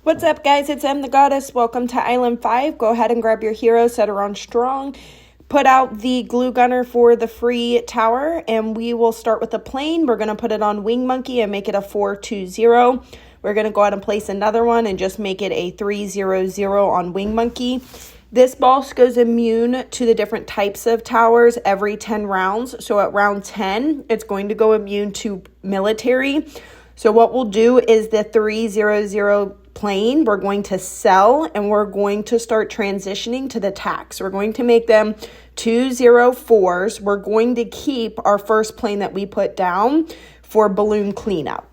What's up, guys? It's the Goddess. Welcome to Island 5. Go ahead and grab your hero, set her on strong. Put out the glue gunner for the free tower, and we will start with the plane. We're going to put it on Wing Monkey and make it a 4-2-0. We're going to go ahead and place another one and just make it a 3-0-0 on Wing Monkey. This boss goes immune to the different types of towers every 10 rounds. So at round 10, it's going to go immune to military. So what we'll do is the 3-0-0 plane, we're going to sell, and we're going to start transitioning to the tax. We're going to make them 2-0-4s. We're going to keep our first plane that we put down for balloon cleanup.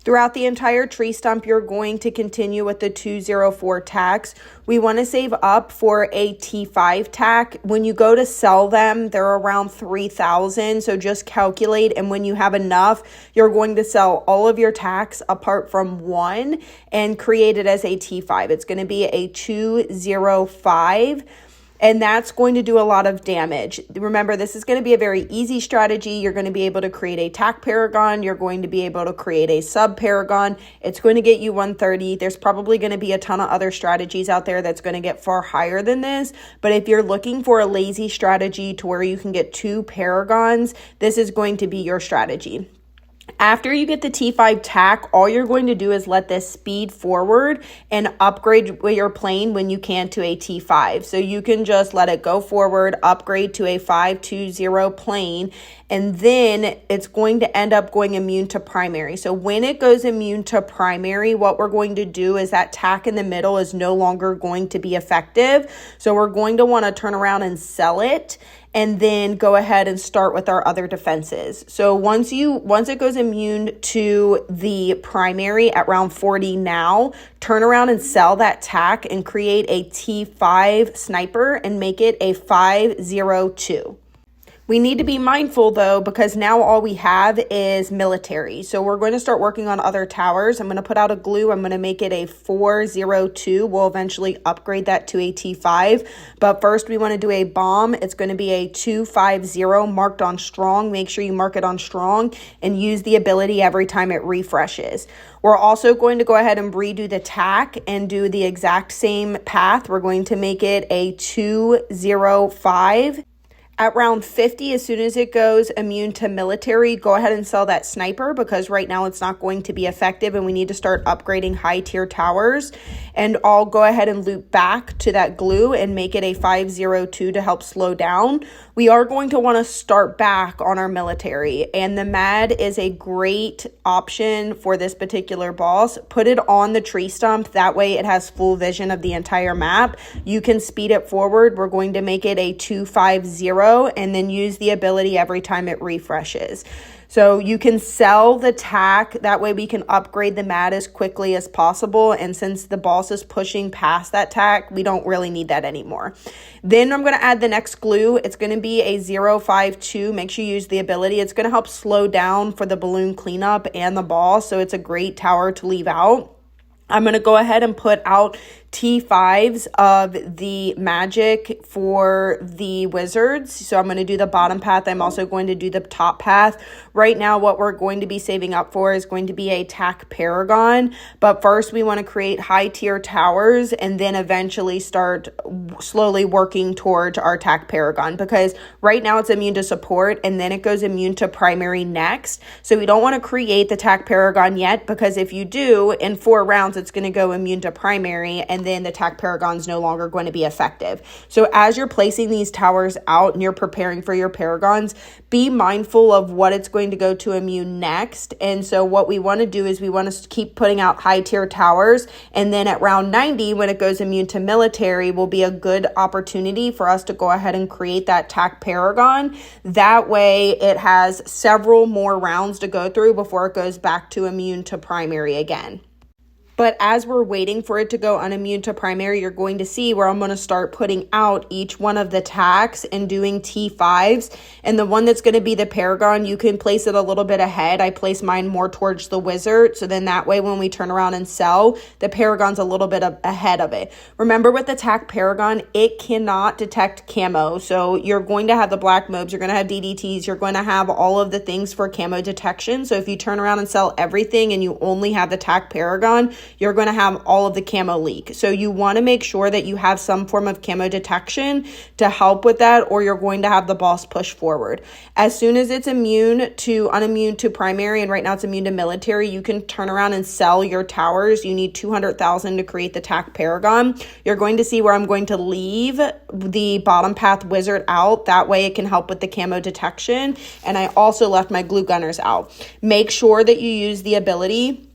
Throughout the entire tree stump, you're going to continue with the 2-0-4 tax. We want to save up for a T5 tack. When you go to sell them, they're around 3,000. So just calculate. And when you have enough, you're going to sell all of your tacks apart from one and create it as a T5. It's going to be a 2-0-5. And that's going to do a lot of damage. Remember, this is going to be a very easy strategy. You're going to be able to create a tack paragon. You're going to be able to create a sub paragon. It's going to get you 130. There's probably going to be a ton of other strategies out there that's going to get far higher than this. But if you're looking for a lazy strategy to where you can get 2 paragons, this is going to be your strategy. After you get the T5 tack, all you're going to do is let this speed forward and upgrade your plane when you can to a T5. So you can just let it go forward, upgrade to a 5-2-0 plane, and then it's going to end up going immune to primary. So when it goes immune to primary, what we're going to do is that tack in the middle is no longer going to be effective. So we're going to want to turn around and sell it, and then go ahead and start with our other defenses. So once it goes immune to the primary at round 40 now, turn around and sell that tack and create a T5 sniper and make it a 5-0-2. We need to be mindful, though, because now all we have is military. So we're going to start working on other towers. I'm going to put out a glue. I'm going to make it a 4-0-2. We'll eventually upgrade that to a T5. But first, we want to do a bomb. It's going to be a 2-5-0 marked on strong. Make sure you mark it on strong and use the ability every time it refreshes. We're also going to go ahead and redo the tack and do the exact same path. We're going to make it a 2-0-5. At round 50, as soon as it goes immune to military, go ahead and sell that sniper because right now it's not going to be effective and we need to start upgrading high tier towers. And I'll go ahead and loop back to that glue and make it a 5-0-2 to help slow down. We are going to want to start back on our military, and the MAD is a great option for this particular boss. Put it on the tree stump. That way it has full vision of the entire map. You can speed it forward. We're going to make it a 2-5-0 and then use the ability every time it refreshes. So you can sell the tack. That way we can upgrade the MAD as quickly as possible. And since the boss is pushing past that tack, we don't really need that anymore. Then I'm going to add the next glue. It's going to be a 0-5-2. Make sure you use the ability. It's going to help slow down for the balloon cleanup and the boss. So it's a great tower to leave out. I'm going to go ahead and put out T5s of the magic for the wizards. So I'm going to do the bottom path. I'm also going to do the top path. Right now, what we're going to be saving up for is going to be a tack paragon. But first, we want to create high tier towers and then eventually start slowly working towards our tack paragon, because right now it's immune to support and then it goes immune to primary next. So we don't want to create the tack paragon yet, because if you do, in 4 rounds, it's going to go immune to primary, and then the tack paragon is no longer going to be effective. So as you're placing these towers out and you're preparing for your paragons, be mindful of what it's going to go to immune next. And so what we want to do is we want to keep putting out high tier towers, and then at round 90, when it goes immune to military, will be a good opportunity for us to go ahead and create that tack paragon. That way it has several more rounds to go through before it goes back to immune to primary again. But as we're waiting for it to go unimmune to primary, you're going to see where I'm going to start putting out each one of the tacks and doing T5s. And the one that's going to be the Paragon, you can place it a little bit ahead. I place mine more towards the Wizard. So then that way when we turn around and sell, the Paragon's a little bit ahead of it. Remember with the tack Paragon, it cannot detect camo. So you're going to have the black mobs, you're going to have DDTs, you're going to have all of the things for camo detection. So if you turn around and sell everything and you only have the tack Paragon, you're going to have all of the camo leak. So you want to make sure that you have some form of camo detection to help with that, or you're going to have the boss push forward. As soon as it's immune to primary, and right now it's immune to military, you can turn around and sell your towers. You need 200,000 to create the TAC Paragon. You're going to see where I'm going to leave the bottom path wizard out. That way it can help with the camo detection. And I also left my glue gunners out. Make sure that you use the ability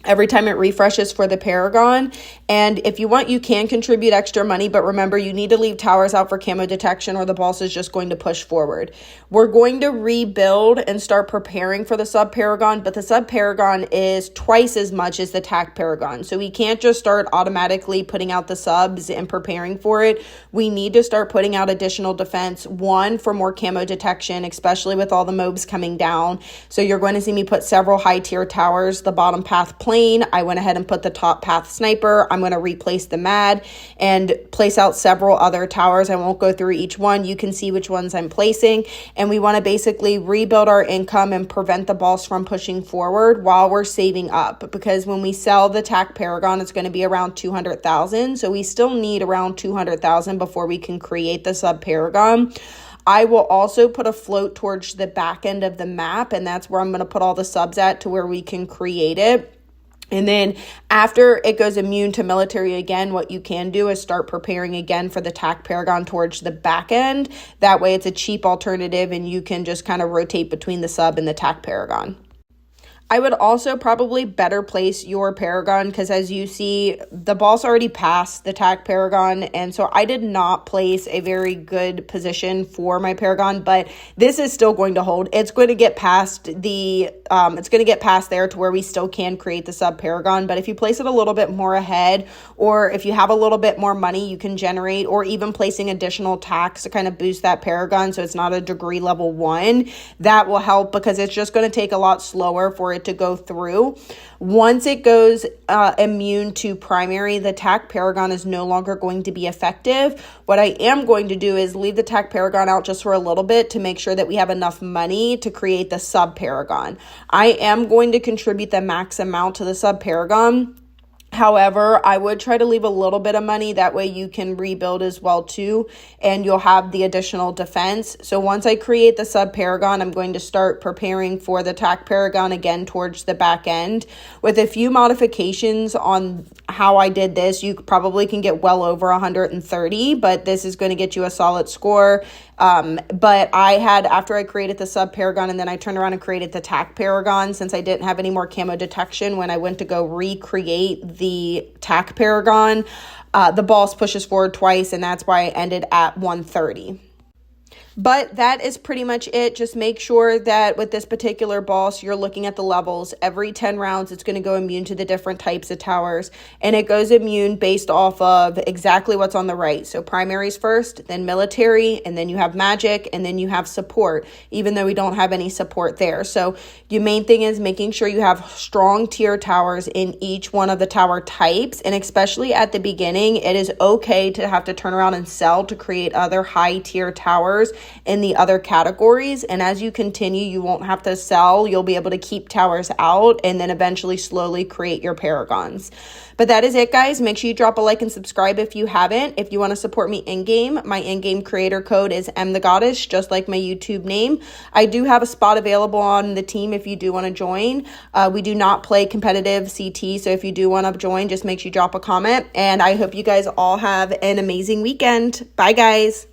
every time it refreshes for the Paragon. And if you want, you can contribute extra money, but remember, you need to leave towers out for camo detection or the boss is just going to push forward. We're going to rebuild and start preparing for the sub Paragon, but the sub Paragon is twice as much as the TAC Paragon. So we can't just start automatically putting out the subs and preparing for it. We need to start putting out additional defense, one, for more camo detection, especially with all the mobs coming down. So you're going to see me put several high tier towers, the bottom path plane. I went ahead and put the top path sniper. I'm going to replace the MAD and place out several other towers. I won't go through each one. You can see which ones I'm placing. And we want to basically rebuild our income and prevent the boss from pushing forward while we're saving up. Because when we sell the TAC Paragon, it's going to be around 200,000. So we still need around 200,000 before we can create the sub Paragon. I will also put a float towards the back end of the map, and that's where I'm going to put all the subs at to where we can create it. And then after it goes immune to military again, what you can do is start preparing again for the TAC Paragon towards the back end. That way it's a cheap alternative and you can just kind of rotate between the sub and the TAC Paragon. I would also probably better place your Paragon because, as you see, the boss already passed the TAC Paragon, and so I did not place a very good position for my Paragon, but this is still going to hold. It's going to get past there to where we still can create the sub Paragon, but if you place it a little bit more ahead, or if you have a little bit more money you can generate, or even placing additional tax to kind of boost that Paragon so it's not a degree level 1, that will help because it's just going to take a lot slower for it to go through. Once it goes immune to primary, the TAC Paragon is no longer going to be effective. What I am going to do is leave the TAC Paragon out just for a little bit to make sure that we have enough money to create the sub Paragon. I am going to contribute the max amount to the sub Paragon. However, I would try to leave a little bit of money. That way you can rebuild as well too, and you'll have the additional defense. So once I create the sub Paragon, I'm going to start preparing for the TAC Paragon again towards the back end. With a few modifications on how I did this, you probably can get well over 130, but this is going to get you a solid score. But after I created the sub Paragon and then I turned around and created the TAC Paragon, since I didn't have any more camo detection, when I went to go recreate the TAC Paragon, the boss pushes forward twice, and that's why I ended at 130. But that is pretty much it. Just make sure that with this particular boss, you're looking at the levels. Every 10 rounds, it's going to go immune to the different types of towers. And it goes immune based off of exactly what's on the right. So primaries first, then military, and then you have magic, and then you have support, even though we don't have any support there. So your main thing is making sure you have strong tier towers in each one of the tower types. And especially at the beginning, it is okay to have to turn around and sell to create other high tier towers in the other categories. And as you continue, you won't have to sell. You'll be able to keep towers out and then eventually slowly create your Paragons. But that is it, guys. Make sure you drop a like and subscribe if you haven't. If you want to support me in-game, my in-game creator code is mthegoddess, just like my YouTube name. I do have a spot available on the team if you do want to join. We do not play competitive CT, so if you do want to join, just make sure you drop a comment. And I hope you guys all have an amazing weekend. Bye, guys.